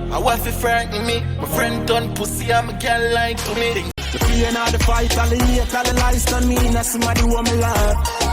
I want to frighten me. My friend done pussy, I'm a girl like to me. The pain of the fight, all the hate, all the lies done me. Now somebody want me love.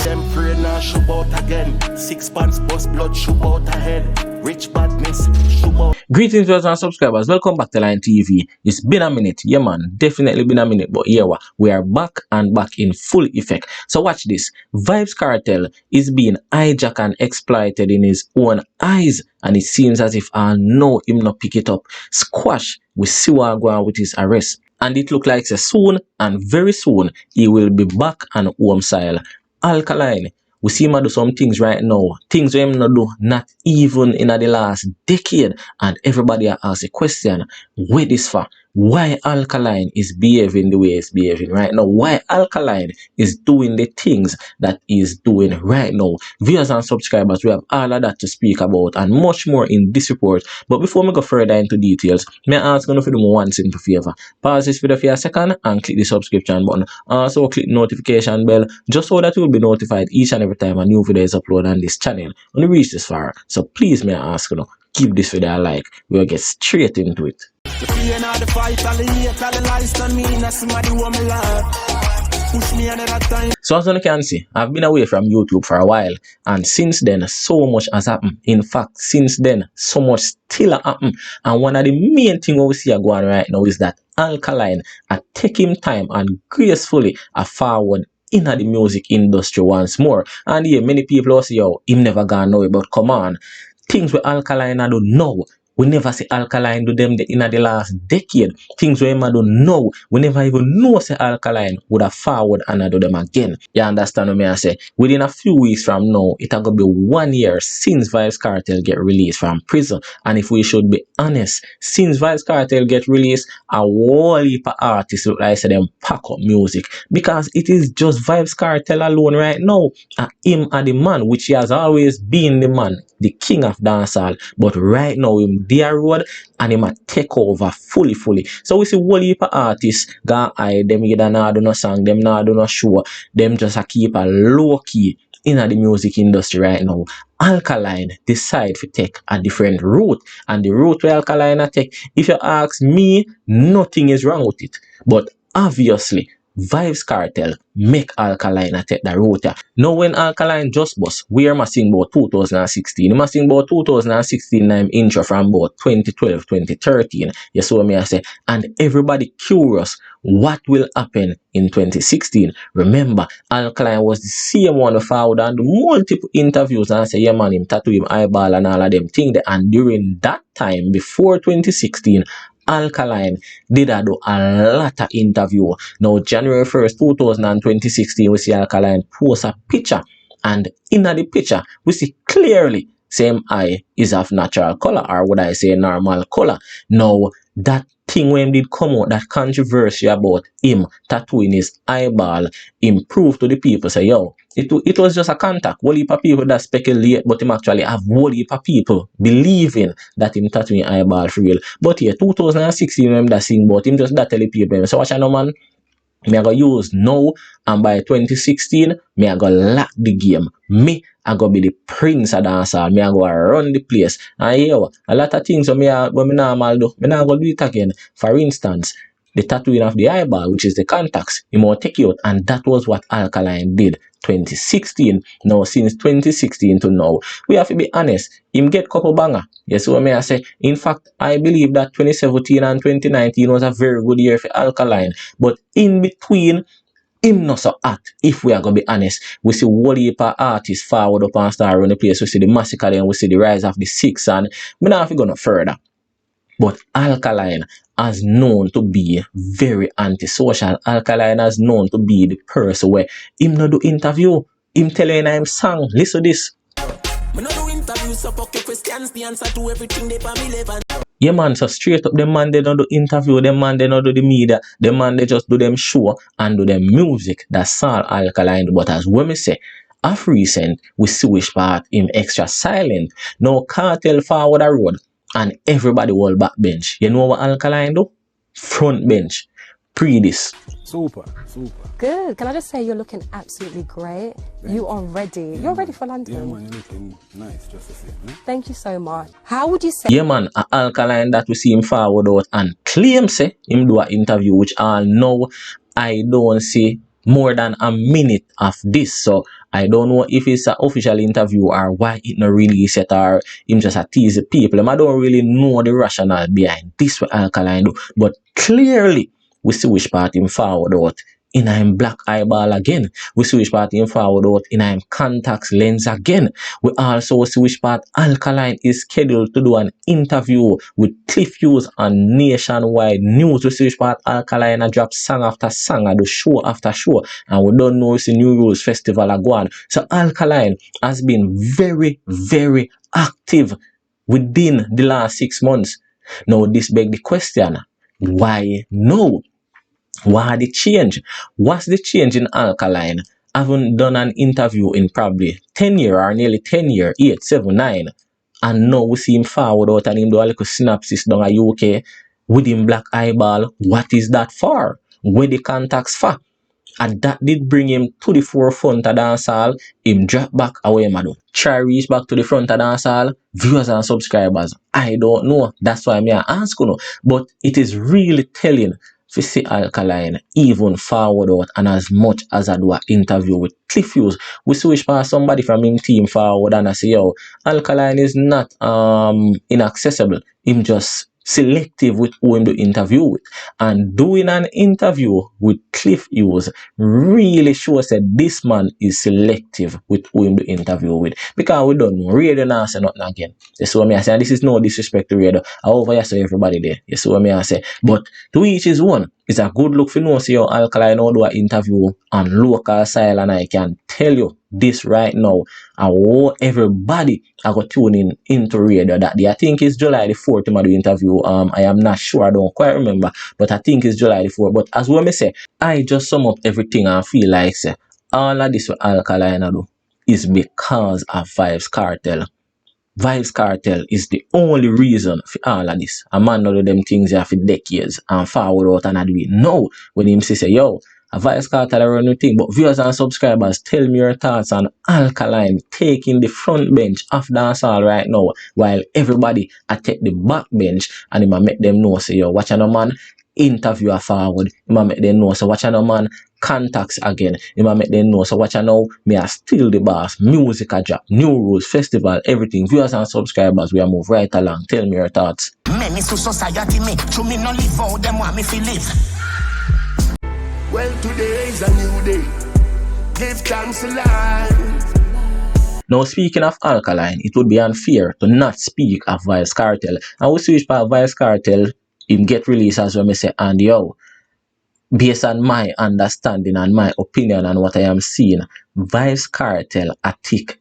Them afraid now shoot out again. 6 pants bust blood shoot out ahead. Rich badness shoot out. Greetings viewers and subscribers, welcome back to Line TV. It's been a minute, yeah man, definitely been a minute, but yeah, we are back and back in full effect. So watch this. Vybz Kartel is being hijacked and exploited in his own eyes, and it seems as if I know him not pick it up. Squash, we see what going on with his arrest, and it look like soon and very soon he will be back on home soil. Alkaline, we see him do some things right now, things we him not do not even in the last decade, and everybody asks a question, where this for? Why Alkaline is behaving the way it's behaving right now? Why Alkaline is doing the things that he's doing right now? Viewers and subscribers, we have all of that to speak about and much more in this report. But before we go further into details, may I ask you to do one simple favor. Pause this video for a second and click the subscription button. Also click the notification bell just so that you will be notified each and every time a new video is uploaded on this channel. When you reach this far, so please may I ask you to give this video a like. We'll get straight into it. The pain of the fight, all the hate, all the lies done me. Now somebody want me love. Push me another time. So as you can see, I've been away from YouTube for a while, and since then so much has happened. In fact, since then so much still happened, and one of the main things we see going right now is that Alkaline are taking time and gracefully forward in the music industry once more. And yeah, many people will say, yo, him never gonna know it, but come on, things with Alkaline I don't know. We never see Alkaline do them in the last decade. Things we don't know. We never even know say Alkaline would have forward and do them again. You understand what I say? Within a few weeks from now, it's going to be 1 year since Vybz Kartel get released from prison. And if we should be honest, since Vybz Kartel get released, a whole heap of artists look like them pack up music. Because it is just Vybz Kartel alone right now. Him are the man, which he has always been the man, the king of dancehall. But right now, him their road and him a take over fully. So we see whole heap of artists go hide, them either not do no song, them not do no show, them just a keep a low key in the music industry right now. Alkaline decide to take a different route, and the route where Alkaline take, if you ask me, nothing is wrong with it. But obviously Vybz Kartel make Alkaline take the route. Now when Alkaline just bust, we are sing about 2016. He must sing about 2016 name intro from about 2012, 2013. You saw me I say, and everybody curious what will happen in 2016. Remember, Alkaline was the same one who forward and multiple interviews and say, yeah man, him tattoo him eyeball and all of them things. And during that time, before 2016, Alkaline did do a lot of interview. Now January 1st, 2016, we see Alkaline post a picture, and in the picture we see clearly same eye is of natural color, or would I say normal color. Now that thing when did come out, that controversy about him tattooing his eyeball, improved to the people say, yo, it was just a contact. Whole heap of people that speculate, but him actually have whole heap of people believing that him tattooing eyeball for real. But here, 2016, when that sing about him just that tell the people, so watch I know man, me I go use now, and by 2016, me I go lock the game. Me I go be the prince of dancehall. Me I go run the place. And yo, a lot of things when me normal do, me not go do it again. For instance, the tattooing of the eyeball, which is the contacts, he might take you out, and that was what Alkaline did 2016. Now since 2016 to now, we have to be honest, him get couple banger. Yes, what may I say? In fact, I believe that 2017 and 2019 was a very good year for Alkaline. But in between, him not so hot. If we are gonna be honest, we see whole heap of artists forward up and start around the place. We see the massacre, then we see the rise of the six, and we not have to go no further. But Alkaline has known to be very antisocial. Alkaline has known to be the person where him not do interview, him telling him song, listen to this. Yeah man, so straight up, them man they don't do interview, them man they don't do the media, them man they just do them show and do them music. That's all Alkaline do. But as women say, of recent, we see which part him extra silent. Now Kartel forward the road and everybody will back bench. You know what Alkaline do? Front bench. pre this. Super. Good. Can I just say you're looking absolutely great? You are ready. You're ready for London. Yeah, man, you're looking nice, just the same. Eh? Thank you so much. How would you say? Yeah, man, a Alkaline that we see him forward out and claim say him do an interview, which all know I don't see more than a minute of this. So I don't know if it's an official interview or why it not release yet or him just a tease the people. I don't really know the rationale behind this what Alkaline do. But clearly we see which part him forward out in him black eyeball again. We see which part him forward out in him contacts lens again. We also see which part Alkaline is scheduled to do an interview with Cliff Hughes on nationwide news. We see which part Alkaline a drop song after song, a do show after show, and we don't know if the New Rules Festival are going. So Alkaline has been very, very active within the last 6 months. Now this beg the question, why no? Why the change? What's the change in Alkaline? I haven't done an interview in probably 10 years or nearly 10 years, 8, 7, 9. And now we see him forward out and him do a little synopsis down at UK with him black eyeball. What is that for? Where the contacts for? And that did bring him to the forefront of dancehall. Him drop back away, madam. Try reach back to the front of dancehall. Viewers and subscribers, I don't know. That's why I ask you. But it is really telling to see Alkaline even forward out, and as much as I do an interview with Cliff Hughes, we switch past somebody from him team forward and I say, yo, Alkaline is not inaccessible. Him just selective with who him do interview with. And doing an interview with Cliff Hughes really shows that this man is selective with who him do interview with. Because we don't know, radio not say nothing again. You see what I say? And this is no disrespect to radio. I over here say everybody there. You see what I say? But to each his own. It's a good look for you know see how Alkaline now do an interview on local style, and I can tell you this right now. I want everybody I got tune in into radio that day. I think it's July the 4th to do interview. I am not sure, I don't quite remember, but I think it's July the 4th. But as well me say, I just sum up everything and feel like say all of this what Alkaline do is because of Vybz Kartel. Vybz Kartel is the only reason for all of this. A man know them things here for decades and forward out and I do it now. When him say, yo, a Vybz Kartel run new thing. But viewers and subscribers, tell me your thoughts on Alkaline taking the front bench of dancehall right now, while everybody I take the back bench, and it might make them know, say, yo, watch a man interview a forward. It might make them know, so watch a man contacts again. It might make them know, so watch now, me are still the boss. Music a drop, New Rules, Festival, everything. Viewers and subscribers, we are move right along. Tell me your thoughts. Many to society me, to me no live out them want me feel live. Well, today is a new day. Give thanks to life. Now, speaking of Alkaline, it would be unfair to not speak of Vybz Kartel. And we switch by Vybz Kartel, him get released as well, me say, and yo, based on my understanding and my opinion and what I am seeing, Vybz Kartel a tick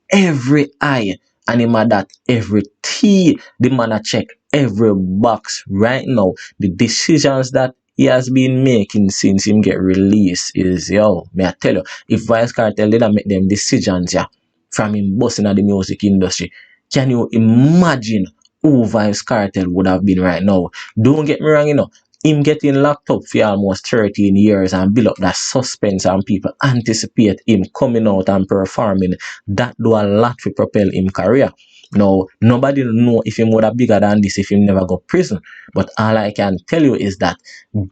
every eye, and him a that every T, the man a check every box right now. The decisions that he has been making since him get released is, yo, may I tell you, if Vybz Kartel didn't make them decisions, yeah, from him busting at the music industry, can you imagine who Vybz Kartel would have been right now? Don't get me wrong, you know, him getting locked up for almost 13 years and build up that suspense and people anticipate him coming out and performing, that do a lot to propel him career. Now, nobody know if him would have bigger than this if him never go prison. But all I can tell you is that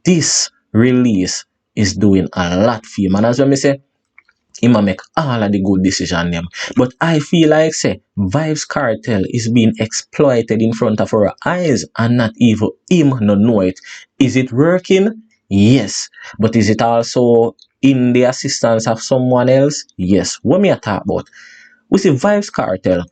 this release is doing a lot for him. And as well me say, he might make all of the good decisions them. But I feel like say Vybz Kartel is being exploited in front of our eyes and not even him no know it. Is it working? Yes. But is it also in the assistance of someone else? Yes. What me I talk about? We see Vybz Kartel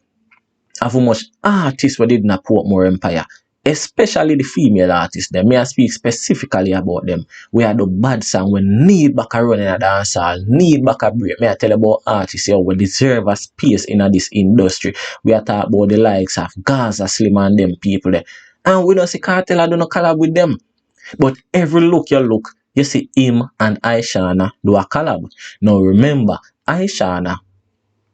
have how much artists we did not Portmore Empire, especially the female artists. Them may I speak specifically about them. We are the bad song we need back a run in a dancehall, need back a break. May I tell about artists here we deserve a space in this industry. We are talking about the likes of Gaza Slim and them people there. And we don't see Kartel I do not collab with them. But every look you look, you see him and Aishana do a collab. Now remember, Aishana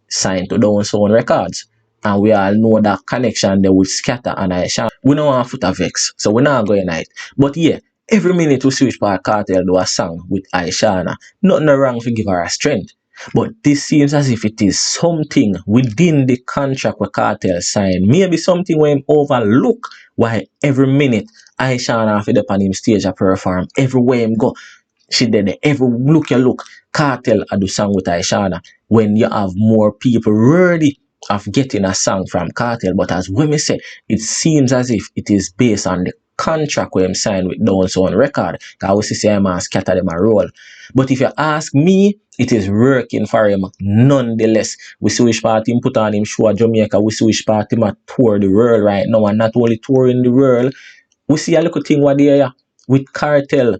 signed to Dancehall Records. And we all know that connection there with Scatter and Aisha. We don't want foot of vex, so we're not going at it. But yeah, every minute we switch part Kartel do a song with Aishana. Nothing wrong to give her a strength. But this seems as if it is something within the contract with Kartel signed. Maybe something where him overlook why every minute Aishana have to on him stage a perform. Everywhere him go, she did it. Every look you look, Kartel a do song with Aishana. When you have more people ready of getting a song from Kartel, but as women say, it seems as if it is based on the contract where him signed with Dancehall record. Because we see him and scatter them a roll. But if you ask me, it is working for him nonetheless. We see which part him put on him show at Jamaica. We see which part him a tour the world right now, and not only touring the world. We see a little thing what there with Kartel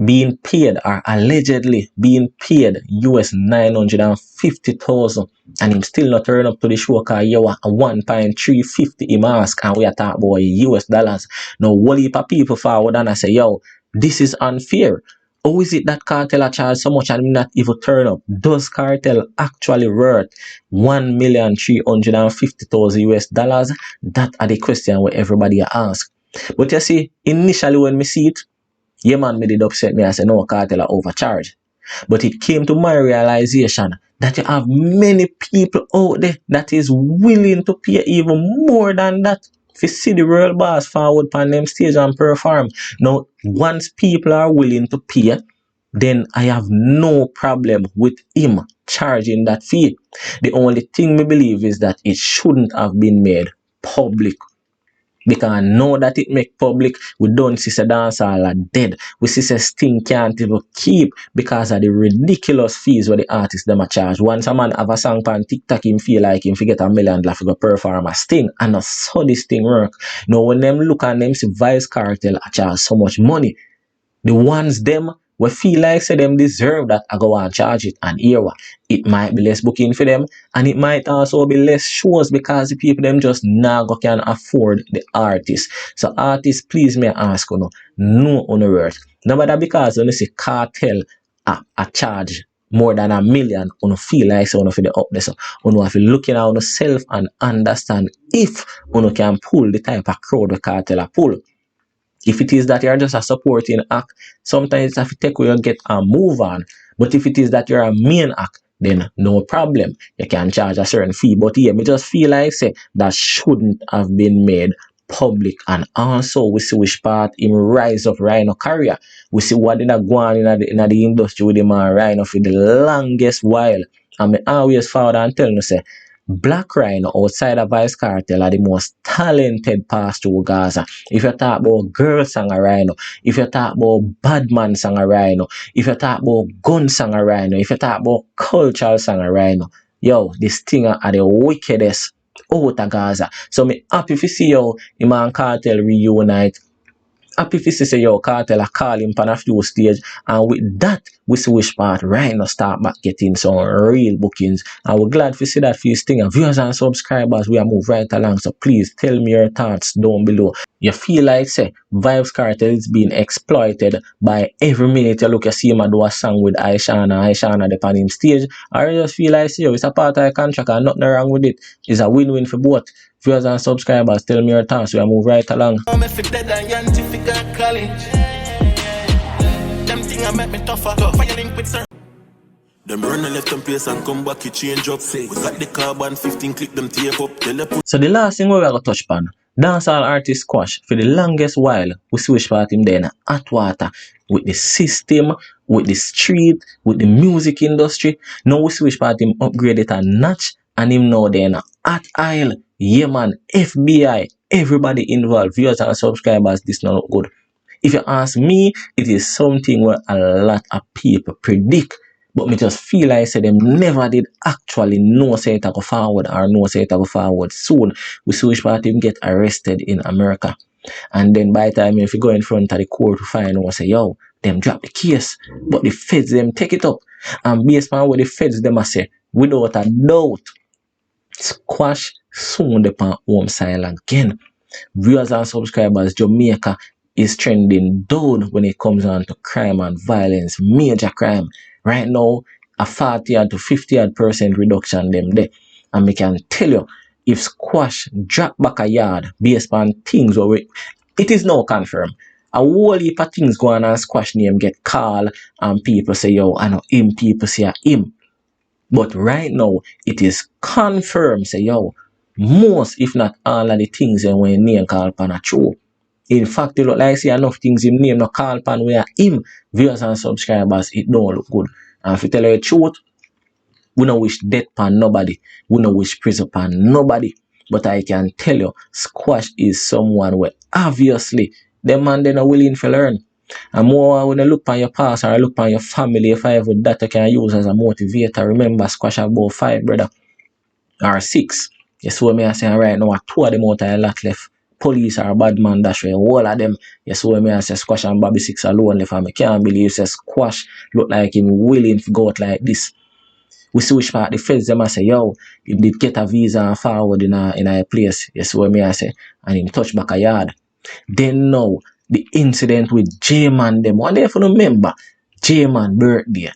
being paid or allegedly being paid US 950,000 and him still not turn up to the show because you want a 1.350 him ask and we are talking about US dollars. Now whole heap of people forward and I say, yo, this is unfair. How is it that Kartel charge so much and not even turn up? Does Kartel actually worth 1,350,000 US dollars? That are the question where everybody asks. But you see, initially when me see it, yeah man, me did upset me. I said, no, Kartel are overcharged. But it came to my realization that you have many people out there that is willing to pay even more than that. If you see the real boss forward on them stage and perform. Now, once people are willing to pay, then I have no problem with him charging that fee. The only thing me believe is that it shouldn't have been made public. Because now that it make public, we don't see the dancehall are dead. We see the Sting can't even keep because of the ridiculous fees where the artists them a charge. Once a man have a song on TikTok, him feel like him forget $1 million to go perform a Sting. And that's how this thing work. Now when them look at them see Vybz Kartel a charge so much money, the ones them we feel like say them deserve that I go and charge it, and here it might be less booking for them and it might also be less shows because the people them just now can afford the artists. So artists, please may I ask you no on the worth. No matter because when you see Kartel a charge more than $1 million, you feel like so for the up there. So you have to look at yourself and understand if you can pull the type of crowd the Kartel a pull. If it is that you're just a supporting act, sometimes you have to take where you get and move on. But if it is that you're a main act, then no problem. You can charge a certain fee. But yeah, me just feel like say that shouldn't have been made public. And also we see which part him rise up Rhino career. We see what did go on in the industry with him and Rhino for the longest while. And I always forward and tell you say Black Rhino outside of Vybz Kartel are the most talented pass through Gaza. If you talk about girl song a Rhino, if you talk about bad man song a Rhino, if you talk about gun song a Rhino, if you talk about cultural song a Rhino, yo, this thing are the wickedest out of Gaza. So me happy to see you him and Kartel reunite. Happy to see yo Kartel a call him on a few stage, and with that we see which part Rhino start back getting some real bookings, and we're glad to see that for this thing. Viewers and subscribers, we are move right along, so please tell me your thoughts down below. You feel like say Vybz Kartel is being exploited by every minute you look you see him do a song with Aishana the on him stage, or you just feel like say yo, it's a part of a contract and nothing wrong with it. It's a win-win for both. Viewers and subscribers, tell me your thoughts. We are move right along. Them thing I make me tougher. Fire link with sir. Them run and left them place and come back, you change up. We got the carbon 15, click them tape up. So the last thing we are going to touch upon, dancehall artist Squash, for the longest while, we switch part him there in hot water with the system, with the street, with the music industry. Now we switch part him upgrade it a notch, and him now there in a hot aisle. Yeah man, FBI, everybody involved, viewers and subscribers, this not good. If you ask me, it is something where a lot of people predict, but me just feel like say them never did actually know say it go forward or know say it go forward soon. We see which part him get arrested in America. And then by the time if you go in front of the court to find out say, yo, them drop the case, but the feds them take it up. And based on what the feds them a say, without a doubt, Squash soon upon home side again. Viewers and subscribers, Jamaica is trending down when it comes on to crime and violence, major crime. Right now, a 40 to 50% reduction them there. And we can tell you, if Squash drop back a yard based on things where it is now confirmed. A whole heap of things go on and squash name get called and people say, yo, I know him, people say him. But right now, it is confirmed, say, yo, most, if not all of the things that when name call upon a true. In fact, it look like say enough things him name no call upon where him, viewers and subscribers, it don't look good. And if you tell you the truth, we don't wish death upon nobody. We don't wish prison upon nobody. But I can tell you, Squash is someone where obviously the man they not willing to learn. And more when you look on your past or look on your family, if I have that you can use as a motivator, remember Squash about 5 brother or 6. You see what me I say right now, 2 of them out of a lot left. Police are bad man dash way, all of them. You see what me I say Squash and Bobby 6 alone left, and I can't believe say Squash look like him willing to go out like this. We see which part the feds them I say, yo, him did get a visa and forward in a place. You see what me I say, and him touch back a yard. Then now the incident with J-Man them. One day if you remember J-Man birthday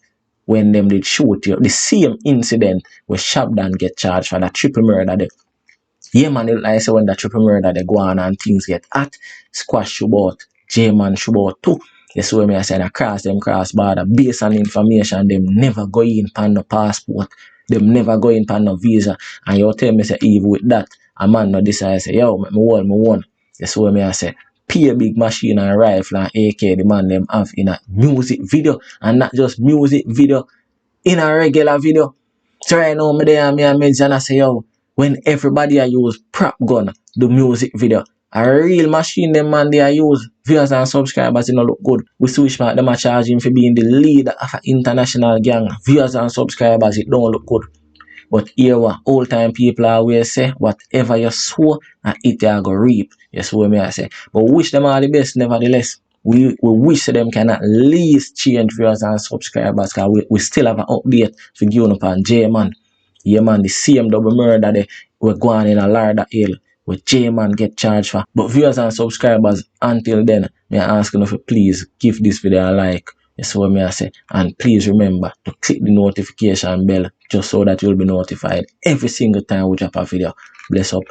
when them did shoot you, the same incident where Shabdan get charged for that triple murder there. Yeah man, it like say when that triple murder they go on and things get hot, Squash shoot out, J-Man shoot out too. You see what me I say, cross border based on information, them never go in pan no passport, them never go in pan no visa, and you tell me say even with that, a man no decide say, yo, me one. You see what me I say, pay a big machine and rifle and AK the man them have in a music video, and not just music video, in a regular video. So right now me there and I say, yo, when everybody I use prop gun do music video, a real machine them man they use, viewers and subscribers it no look good. We switch back them a charge him for being the leader of an international gang. Viewers and subscribers it don't look good. But here what old time people always say, whatever you sow and it you go reap. Yes, what me I say. But we wish them all the best nevertheless. We wish them can at least change viewers and subscribers, because we still have an update for giving up on J-Man. Yeah man, the same double murder they were going in a Larda Hill where J-Man get charged for. But viewers and subscribers, until then, me ask you to please give this video a like. That's what me I say. And please remember to click the notification bell just so that you'll be notified every single time we drop a video. Bless up.